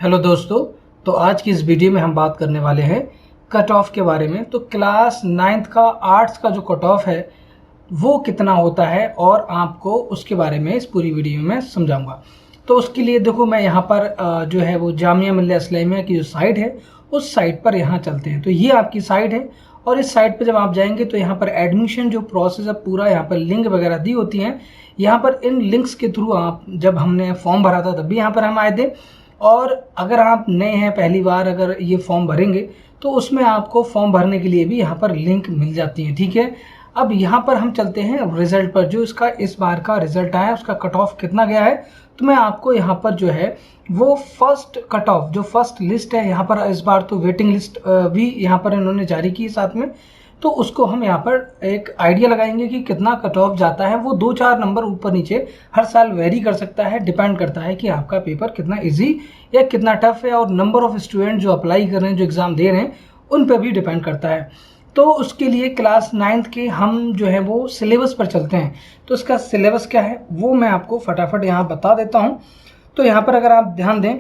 Hello दोस्तों। तो आज की इस वीडियो में हम बात करने वाले हैं कट ऑफ के बारे में। तो क्लास 9th का आर्ट्स का जो कट ऑफ है वो कितना होता है और आपको उसके बारे में इस पूरी वीडियो में समझाऊंगा। तो उसके लिए देखो मैं यहाँ पर जो है वो जामिया मिल्लिया इस्लामिया की जो साइट है उस साइट पर यहाँ चलते हैं। तो ये आपकी साइट है और इस साइट पर जब आप जाएंगे तो यहाँ पर एडमिशन जो प्रोसेस है पूरा यहाँ पर लिंक वगैरह दी होती हैं। यहाँ पर इन लिंक्स के थ्रू आप जब हमने फॉर्म भरा था तब भी यहाँ पर हम आए थे, और अगर आप नए हैं पहली बार अगर ये फॉर्म भरेंगे तो उसमें आपको फॉर्म भरने के लिए भी यहाँ पर लिंक मिल जाती है। ठीक है, अब यहाँ पर हम चलते हैं रिजल्ट पर। जो इसका इस बार का रिजल्ट आया उसका कट ऑफ कितना गया है तो मैं आपको यहाँ पर जो है वो फर्स्ट कट ऑफ जो फर्स्ट लिस्ट है यहाँ पर इस बार तो वेटिंग लिस्ट भी यहाँ पर इन्होंने जारी की साथ में, तो उसको हम यहाँ पर एक आइडिया लगाएंगे कि कितना कट ऑफ जाता है। वो 2-4 नंबर ऊपर नीचे हर साल वेरी कर सकता है, डिपेंड करता है कि आपका पेपर कितना इजी या कितना टफ है, और नंबर ऑफ स्टूडेंट जो अप्लाई कर रहे हैं जो एग्ज़ाम दे रहे हैं उन पर भी डिपेंड करता है। तो उसके लिए क्लास 9th के हम जो है वो सिलेबस पर चलते हैं। तो इसका सिलेबस क्या है वो मैं आपको फटाफट यहाँ बता देता हूँ। तो यहाँ पर अगर आप ध्यान दें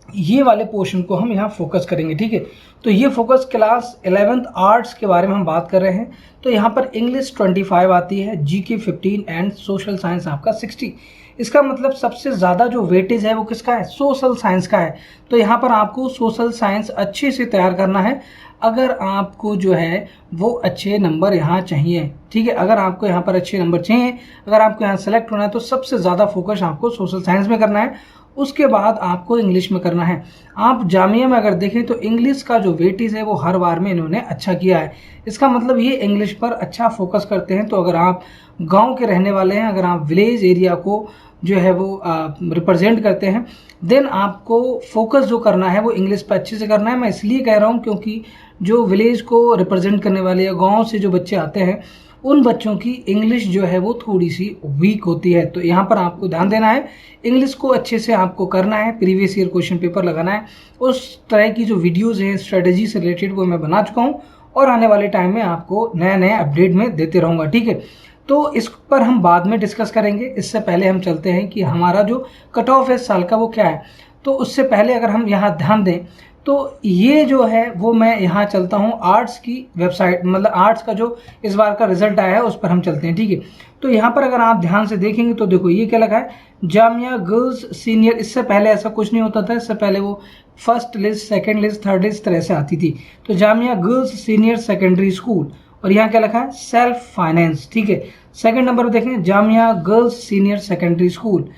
ये वाले पोर्शन को हम यहाँ फोकस करेंगे। ठीक है, तो ये फोकस क्लास 11th आर्ट्स के बारे में हम बात कर रहे हैं। तो यहाँ पर इंग्लिश 25 आती है, जीके 15 एंड सोशल साइंस आपका 60। इसका मतलब सबसे ज़्यादा जो वेटेज है वो किसका है, सोशल साइंस का है। तो यहाँ पर आपको सोशल साइंस अच्छे से तैयार करना है अगर आपको जो है वो अच्छे नंबर यहाँ चाहिए। ठीक है, अगर आपको यहाँ पर अच्छे नंबर चाहिए, अगर आपको यहाँ सेलेक्ट होना है तो सबसे ज़्यादा फोकस आपको सोशल साइंस में करना है, उसके बाद आपको इंग्लिश में करना है। आप जामिया में अगर देखें तो इंग्लिश का जो वेटेज है वो हर बार में इन्होंने अच्छा किया है। इसका मतलब ये इंग्लिश पर अच्छा फोकस करते हैं। तो अगर आप गांव के रहने वाले हैं, अगर आप विलेज एरिया को जो है वो रिप्रेजेंट करते हैं, देन आपको फोकस जो करना है वो इंग्लिश पर अच्छे से करना है। मैं इसलिए कह रहा हूँ क्योंकि जो विलेज को रिप्रेजेंट करने वाले या गाँव से जो बच्चे आते हैं उन बच्चों की इंग्लिश जो है वो थोड़ी सी वीक होती है। तो यहाँ पर आपको ध्यान देना है, इंग्लिश को अच्छे से आपको करना है, प्रीवियस ईयर क्वेश्चन पेपर लगाना है। उस तरह की जो वीडियोस हैं स्ट्रेटजी से रिलेटेड वो मैं बना चुका हूँ और आने वाले टाइम में आपको नए नए अपडेट में देते रहूँगा। ठीक है, तो इस पर हम बाद में डिस्कस करेंगे। इससे पहले हम चलते हैं कि हमारा जो कट ऑफ है इस साल का वो क्या है। तो उससे पहले अगर हम यहाँ ध्यान दें तो ये जो है वो मैं यहाँ चलता हूँ आर्ट्स की वेबसाइट, मतलब आर्ट्स का जो इस बार का रिजल्ट आया है उस पर हम चलते हैं। ठीक है, तो यहाँ पर अगर आप ध्यान से देखेंगे तो देखो ये क्या लगा है, जामिया गर्ल्स सीनियर। इससे पहले ऐसा कुछ नहीं होता था, इससे पहले वो first list, second list, third list तरह से आती थी। तो Jamia girls senior secondary school, और यहाँ क्या लिखा है, सेल्फ फाइनेंस। ठीक है, सेकंड नंबर पर देखें Jamia girls senior secondary school.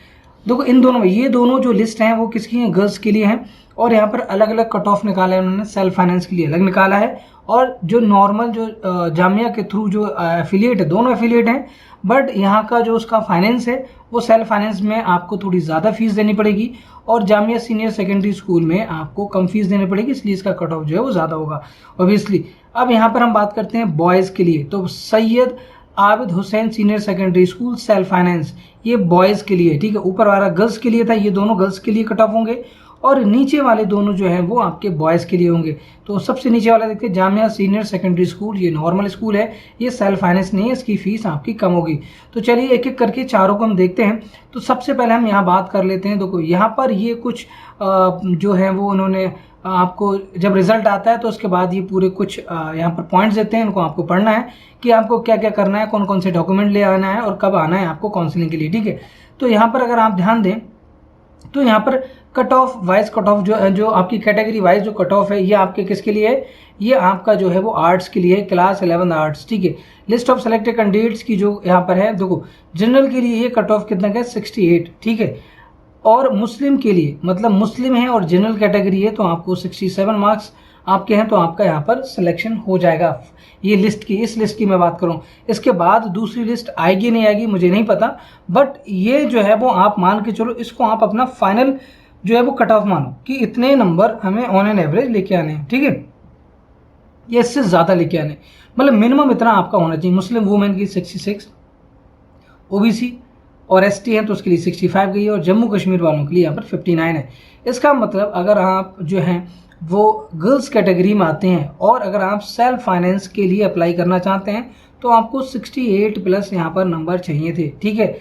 देखो इन दोनों में ये दोनों जो लिस्ट हैं वो किसकी हैं, गर्ल्स के लिए हैं, और यहाँ पर अलग अलग कट ऑफ निकाला है उन्होंने। सेल्फ फाइनेंस के लिए अलग निकाला है, और जो नॉर्मल जो जामिया के थ्रू जो एफिलिएट है, दोनों एफिलिएट हैं, बट यहाँ का जो उसका फाइनेंस है वो सेल्फ फाइनेंस में आपको थोड़ी ज़्यादा फीस देनी पड़ेगी, और जामिया सीनियर सेकेंडरी स्कूल में आपको कम फीस देनी पड़ेगी, इसलिए इसका कट ऑफ जो है वो ज़्यादा होगा ऑब्वियसली। अब यहाँ पर हम बात करते हैं बॉयज़ के लिए। तो Syed Abid Hussain senior secondary school self finance, ये बॉयज़ के लिए। ठीक है, ऊपर वाला गर्ल्स के लिए था, ये दोनों गर्ल्स के लिए कट ऑफ होंगे, और नीचे वाले दोनों जो हैं वो आपके बॉयज़ के लिए होंगे। तो सबसे नीचे वाला देखते हैं जामिया सीनियर सेकेंडरी स्कूल, ये नॉर्मल स्कूल है, ये सेल्फ फाइनेंस नहीं है, इसकी फीस आपकी कम होगी। तो चलिए एक एक करके चारों को हम देखते हैं। तो सबसे पहले हम यहाँ बात कर लेते हैं। देखो यहाँ पर ये कुछ जो है वो उन्होंने आपको जब रिजल्ट आता है तो उसके बाद ये पूरे कुछ यहाँ पर पॉइंट्स देते हैं, इनको आपको पढ़ना है कि आपको क्या क्या करना है, कौन कौन से डॉक्यूमेंट ले आना है और कब आना है आपको काउंसलिंग के लिए। ठीक है, तो यहाँ पर अगर आप ध्यान दें तो यहाँ पर cut off wise cut off जो आपकी कैटेगरी वाइज जो कट ऑफ है ये आपके किसके लिए है, ये आपका जो है वो आर्ट्स के लिए है, क्लास 11 आर्ट्स। ठीक है, लिस्ट ऑफ सेलेक्टेड कैंडिडेट्स की जो यहाँ पर है, देखो जनरल के लिए ये कट ऑफ कितना का है, 68। ठीक है, और मुस्लिम के लिए, मतलब मुस्लिम है और जनरल कैटेगरी है तो आपको 67 मार्क्स आपके हैं, तो आपका यहाँ पर सिलेक्शन हो जाएगा। ये लिस्ट की, इस लिस्ट की मैं बात करूँ, इसके बाद दूसरी लिस्ट आएगी नहीं आएगी मुझे नहीं पता, बट ये जो है वो आप मान के चलो, इसको आप अपना फाइनल जो है वो कट ऑफ मानो कि इतने नंबर हमें ऑन एन एवरेज लेके आने हैं। ठीक है, ये इससे ज़्यादा लेके आने, मतलब मिनिमम इतना आपका होना चाहिए। मुस्लिम वुमेन की 66, ओबीसी और एसटी हैं तो उसके लिए 65 गई है, और जम्मू कश्मीर वालों के लिए यहाँ पर 59 है। इसका मतलब अगर आप जो हैं वो गर्ल्स कैटेगरी में आते हैं और अगर आप सेल्फ फाइनेंस के लिए अप्लाई करना चाहते हैं तो आपको 68 प्लस यहाँ पर नंबर चाहिए थे। ठीक है,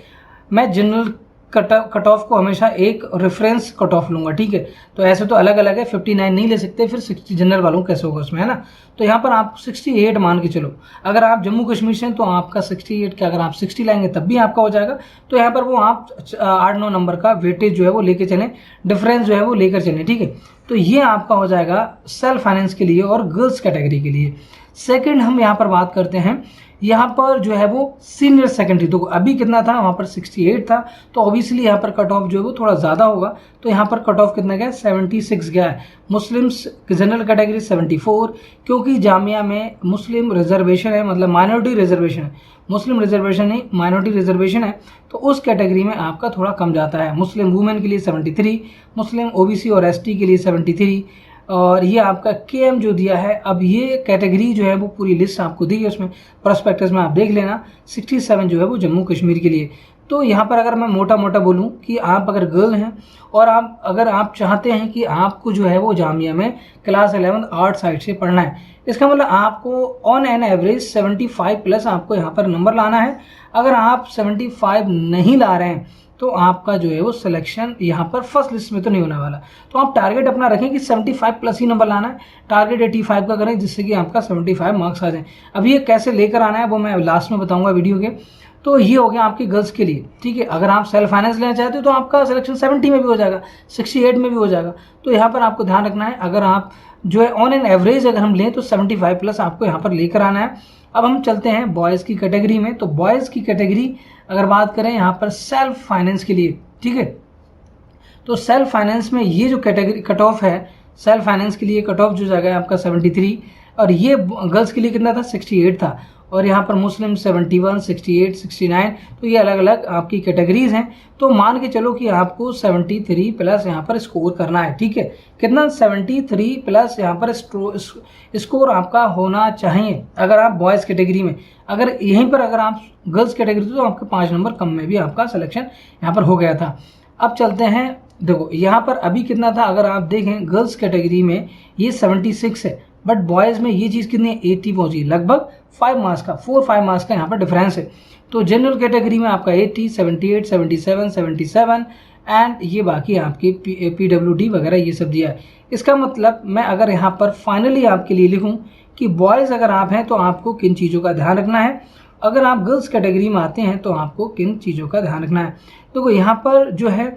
मैं जनरल कट ऑफ को हमेशा एक रेफरेंस कट ऑफ लूंगा, ठीक है। तो ऐसे तो अलग अलग है, 59 नहीं ले सकते, फिर 60 जनरल वालों कैसे होगा उसमें, है ना। तो यहाँ पर आप 68 मान के चलो, अगर आप जम्मू कश्मीर से हैं तो आपका 68 के अगर आप 60 लाएंगे तब भी आपका हो जाएगा। तो यहाँ पर वो आप 8-9 नंबर का वेटेज जो है वो लेके चलें, डिफरेंस जो है वो लेकर चलें, ठीक है। तो ये आपका हो जाएगा सेल्फ फाइनेंस के लिए और गर्ल्स कैटेगरी के लिए। सेकंड हम यहाँ पर बात करते हैं, यहाँ पर जो है वो सीनियर सेकेंडरी, तो अभी कितना था वहाँ पर 68 था, तो ऑब्वियसली यहाँ पर कट ऑफ जो है वो थोड़ा ज़्यादा होगा। तो यहाँ पर कट ऑफ कितना गया, 76 गया है। मुस्लिम्स जनरल कैटेगरी 74, क्योंकि जामिया में मुस्लिम रिजर्वेशन है, मतलब माइनॉरिटी रिजर्वेशन है, मुस्लिम रिजर्वेशन नहीं माइनॉरिटी रिजर्वेशन है, तो उस कैटेगरी में आपका थोड़ा कम जाता है। मुस्लिम वुमेन के लिए 73, मुस्लिम ओबीसी और एसटी के लिए 73, और ये आपका केएम जो दिया है, अब ये कैटेगरी जो है वो पूरी लिस्ट आपको दी है, उसमें प्रोस्पेक्टस में आप देख लेना। 67 जो है वो जम्मू कश्मीर के लिए। तो यहाँ पर अगर मैं मोटा मोटा बोलूँ कि आप अगर गर्ल हैं और अगर आप चाहते हैं कि आपको जो है वो जामिया में क्लास 11 आर्ट साइड से पढ़ना है, इसका मतलब आपको ऑन एन एवरेज 75 प्लस आपको यहाँ पर नंबर लाना है। अगर आप 75 नहीं ला रहे हैं तो आपका जो है वो सिलेक्शन यहाँ पर फर्स्ट लिस्ट में तो नहीं होने वाला। तो आप टारगेट अपना रखें कि 75 प्लस ही नंबर लाना है, टारगेट 85 का करें जिससे कि आपका 75 मार्क्स आ जाए। अब ये कैसे लेकर आना है वो मैं लास्ट में बताऊंगा वीडियो के। तो ये हो गया आपकी गर्ल्स के लिए, ठीक है। अगर आप सेल्फ फाइनेंस लेना चाहते हो तो आपका सिलेक्शन 70 में भी हो जाएगा, 68 में भी हो जाएगा। तो यहाँ पर आपको ध्यान रखना है, अगर आप जो है ऑन एन एवरेज अगर हम लें तो 75 प्लस आपको यहाँ पर लेकर आना है। अब हम चलते हैं बॉयज़ की कैटेगरी में। तो बॉयज़ की कैटेगरी अगर बात करें यहाँ पर सेल्फ फाइनेंस के लिए, ठीक है, तो सेल्फ फाइनेंस में ये जो कैटेगरी कट ऑफ है, सेल्फ फाइनेंस के लिए कट ऑफ जो जाएगा आपका 73, और ये गर्ल्स के लिए कितना था, 68 था, और यहाँ पर मुस्लिम 71, 68, 69, तो ये अलग अलग आपकी कैटेगरीज हैं। तो मान के चलो कि आपको 73 प्लस यहाँ पर स्कोर करना है, ठीक है। कितना, 73 प्लस यहाँ पर स्कोर आपका होना चाहिए अगर आप बॉयज़ कैटेगरी में। अगर यहीं पर अगर आप गर्ल्स कैटेगरी तो आपके 5 नंबर कम में भी आपका सिलेक्शन यहाँ पर हो गया था। अब चलते हैं, देखो यहाँ पर अभी कितना था, अगर आप देखें गर्ल्स कैटेगरी में ये 76 है, बट बॉयज़ में ये चीज़ कितनी है, 80 पहुंची, लगभग 5 मार्क्स का 4-5 मार्क्स का यहाँ पर डिफरेंस है। तो जनरल कैटेगरी में आपका 80, 78, 77, 77 एंड ये बाकी आपकी PWD वगैरह ये सब दिया है। इसका मतलब मैं अगर यहाँ पर फाइनली आपके लिए लिखूँ कि बॉयज़ अगर आप हैं तो आपको किन चीज़ों का ध्यान रखना है, अगर आप गर्ल्स कैटेगरी में आते हैं तो आपको किन चीज़ों का ध्यान रखना है। तो यहाँ पर जो है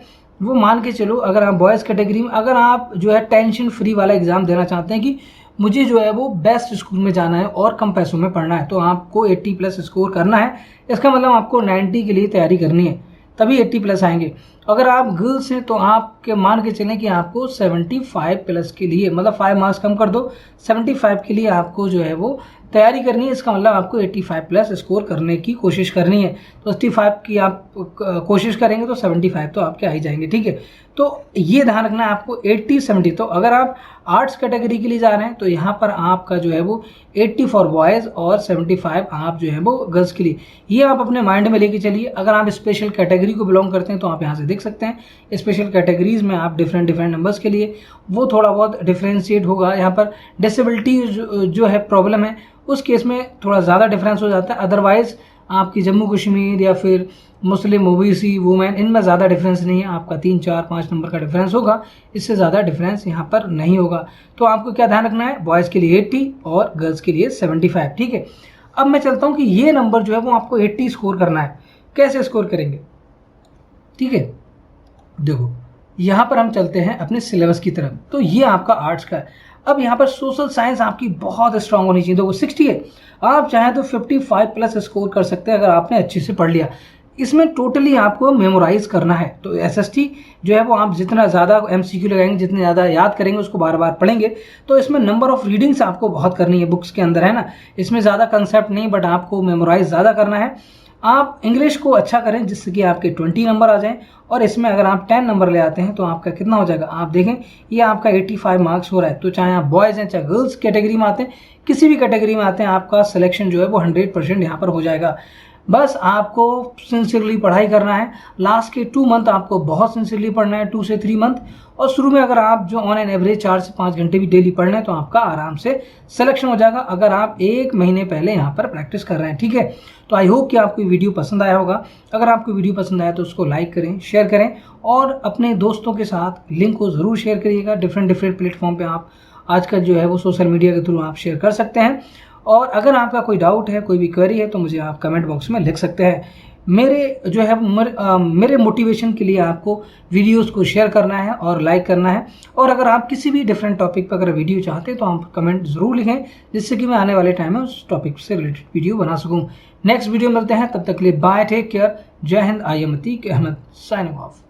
वो मान के चलो, अगर आप बॉयज़ कैटेगरी में अगर आप जो है टेंशन फ्री वाला एग्ज़ाम देना चाहते हैं कि मुझे जो है वो बेस्ट स्कूल में जाना है और कम पैसों में पढ़ना है, तो आपको 80 प्लस स्कोर करना है। इसका मतलब आपको 90 के लिए तैयारी करनी है, तभी 80 प्लस आएंगे। अगर आप गर्ल्स हैं तो आपके मान के चलें कि आपको 75 प्लस के लिए, मतलब 5 मार्क्स कम कर दो, 75 के लिए आपको जो है वो तैयारी करनी है। इसका मतलब आपको 85 प्लस स्कोर करने की कोशिश करनी है। तो 85 की आप कोशिश करेंगे तो 75 तो आपके आ ही जाएंगे, ठीक है। तो ये ध्यान रखना है आपको 80-70। तो अगर आप आर्ट्स कैटेगरी के लिए जा रहे हैं तो यहाँ पर आपका जो है वो 80 फॉर बॉयज़ और 75 आप जो है वो गर्ल्स के लिए, ये आप अपने माइंड में लेके चलिए। अगर आप स्पेशल कैटेगरी को बिलोंग करते हैं तो आप यहाँ से देख सकते हैं स्पेशल कैटेगरीज में आप डिफरेंट नंबर्स के लिए वो थोड़ा बहुत डिफ्रेंशिएट होगा। यहाँ पर डिसेबिलिटी जो है प्रॉब्लम है उस केस में थोड़ा ज़्यादा डिफरेंस हो जाता है। अदरवाइज आपकी जम्मू कश्मीर या फिर मुस्लिम ओबीसी वुमेन इनमें ज़्यादा डिफरेंस नहीं है, आपका 3, 4, 5 नंबर का डिफरेंस होगा, इससे ज़्यादा डिफरेंस यहाँ पर नहीं होगा। तो आपको क्या ध्यान रखना है, बॉयज़ के लिए 80 और गर्ल्स के लिए 75, ठीक है। अब मैं चलता हूँ कि ये नंबर जो है वो आपको 80 स्कोर करना है, कैसे स्कोर करेंगे, ठीक है। देखो यहाँ पर हम चलते हैं अपने सिलेबस की तरफ। तो ये आपका आर्ट्स का है। अब यहाँ पर सोशल साइंस आपकी बहुत स्ट्रांग होनी चाहिए। देखो 60 है, आप चाहें तो 55 प्लस स्कोर कर सकते हैं अगर आपने अच्छे से पढ़ लिया। इसमें टोटली आपको मेमोराइज करना है। तो SST जो है वो आप जितना ज़्यादा MCQ लगाएंगे, जितने ज़्यादा याद करेंगे, उसको बार बार पढ़ेंगे, तो इसमें नंबर ऑफ रीडिंग्स आपको बहुत करनी है बुक्स के अंदर, है ना। इसमें ज़्यादा कंसेप्ट नहीं, बट आपको मेमोराइज ज़्यादा करना है। आप इंग्लिश को अच्छा करें जिससे कि आपके 20 नंबर आ जाएं, और इसमें अगर आप 10 नंबर ले आते हैं तो आपका कितना हो जाएगा, आप देखें ये आपका 85 मार्क्स हो रहा है। तो चाहे आप बॉयज़ हैं चाहे गर्ल्स कैटेगरी में आते हैं, किसी भी कैटेगरी में आते हैं, आपका सिलेक्शन जो है वो 100% यहाँ पर हो जाएगा। बस आपको सिंसियरली पढ़ाई करना है। लास्ट के 2 मंथ आपको बहुत सिंसियरली पढ़ना है, 2 से 3 मंथ। और शुरू में अगर आप जो ऑन एन एवरेज 4 से 5 घंटे भी डेली पढ़ लें तो आपका आराम से सिलेक्शन हो जाएगा, अगर आप 1 महीने पहले यहाँ पर प्रैक्टिस कर रहे हैं। ठीक है, तो आई होप कि आपको वीडियो पसंद आया होगा। अगर आपको वीडियो पसंद आया तो उसको लाइक करें, शेयर करें और अपने दोस्तों के साथ लिंक को ज़रूर शेयर करिएगा। डिफरेंट प्लेटफॉर्म पर आप आजकल जो है वो सोशल मीडिया के थ्रू आप शेयर कर सकते हैं। और अगर आपका कोई डाउट है, कोई भी क्वेरी है, तो मुझे आप कमेंट बॉक्स में लिख सकते हैं। मेरे मोटिवेशन के लिए आपको वीडियोस को शेयर करना है और लाइक करना है। और अगर आप किसी भी डिफरेंट टॉपिक पर अगर वीडियो चाहते हैं तो आप कमेंट ज़रूर लिखें, जिससे कि मैं आने वाले टाइम में उस टॉपिक से रिलेटेड वीडियो बना सकूँ। नेक्स्ट वीडियो मिलते हैं, तब तक के लिए बाय, टेक केयर, जय हिंद। I am Atiq Ahmad, signing of.